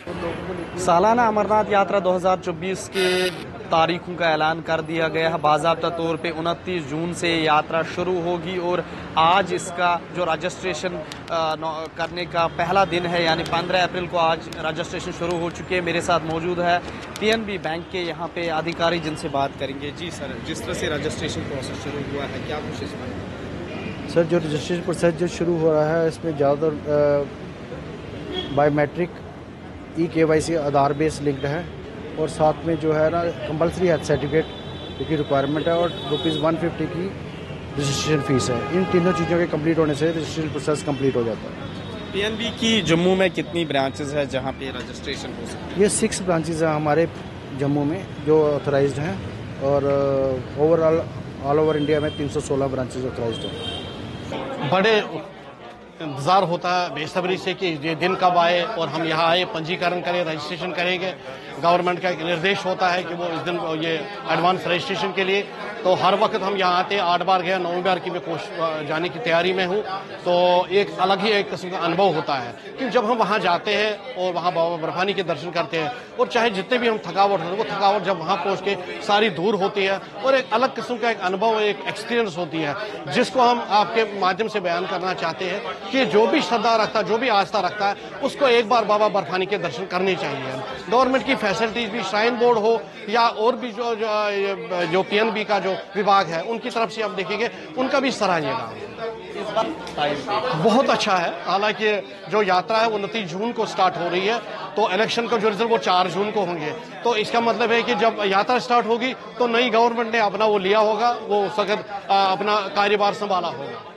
सालाना अमरनाथ यात्रा 2024 के तारीखों का ऐलान कर दिया गया है। बाज़ाब्ता तौर पे 29 जून से यात्रा शुरू होगी और आज इसका जो रजिस्ट्रेशन करने का पहला दिन है, यानी 15 अप्रैल को आज रजिस्ट्रेशन शुरू हो चुके हैं। मेरे साथ मौजूद है पीएनबी बैंक के यहाँ पे अधिकारी, जिनसे बात करेंगे। जी सर, जिस तरह से रजिस्ट्रेशन प्रोसेस शुरू हुआ है, क्या कुछ इसमें? सर, जो रजिस्ट्रेशन प्रोसेस जो शुरू हो रहा है, इसमें ज़्यादातर बायोमेट्रिक KYC आधार बेस लिंक्ड है और साथ में जो है ना कंपलसरी हेल्थ सर्टिफिकेट की रिक्वायरमेंट है और ₹150 की रजिस्ट्रेशन फ़ीस है। इन तीनों चीज़ों के कंप्लीट होने से रजिस्ट्रेशन प्रोसेस कंप्लीट हो जाता है। पीएनबी की जम्मू में कितनी ब्रांचेस है जहाँ पे रजिस्ट्रेशन हो सकती है? ये 6 ब्रांचेज हैं हमारे जम्मू में जो ऑथराइज्ड हैं और ओवरऑल ऑल ओवर इंडिया में 316 ब्रांचेज ऑथराइज्ड हैं। बड़े इंतज़ार होता है बेसब्री से कि ये दिन कब आए और हम यहाँ आए, पंजीकरण करें, रजिस्ट्रेशन करेंगे। गवर्नमेंट का एक निर्देश होता है कि वो इस दिन ये एडवांस रजिस्ट्रेशन के लिए, तो हर वक्त हम यहाँ आते हैं। 8 बार गया, 9वीं बार की मैं जाने की तैयारी में हूँ। तो एक अलग ही एक किस्म का अनुभव होता है कि जब हम वहाँ जाते हैं और वहाँ बाबा बर्फानी के दर्शन करते हैं और चाहे जितने भी हम थकावट होते हैं, वो थकावट जब वहाँ पहुँच के सारी दूर होती है और एक अलग किस्म का एक अनुभव, एक एक्सपीरियंस होती है, जिसको हम आपके माध्यम से बयान करना चाहते हैं कि जो भी श्रद्धा रखता है, जो भी आस्था रखता है, उसको एक बार बाबा बर्फानी के दर्शन करने चाहिए। गवर्नमेंट की फैसिलिटीज भी, श्राइन बोर्ड हो या और भी जो पीएनबी का जो विभाग है, उनकी तरफ से आप देखेंगे, उनका भी सराहनीय काम बहुत अच्छा है। हालांकि जो यात्रा है वो 29 जून को स्टार्ट हो रही है, तो इलेक्शन का जो रिजल्ट वो 4 जून को होंगे। तो इसका मतलब है कि जब यात्रा स्टार्ट होगी तो नई गवर्नमेंट ने अपना वो लिया होगा, वो उस वक्त अपना कार्यभार संभाला होगा।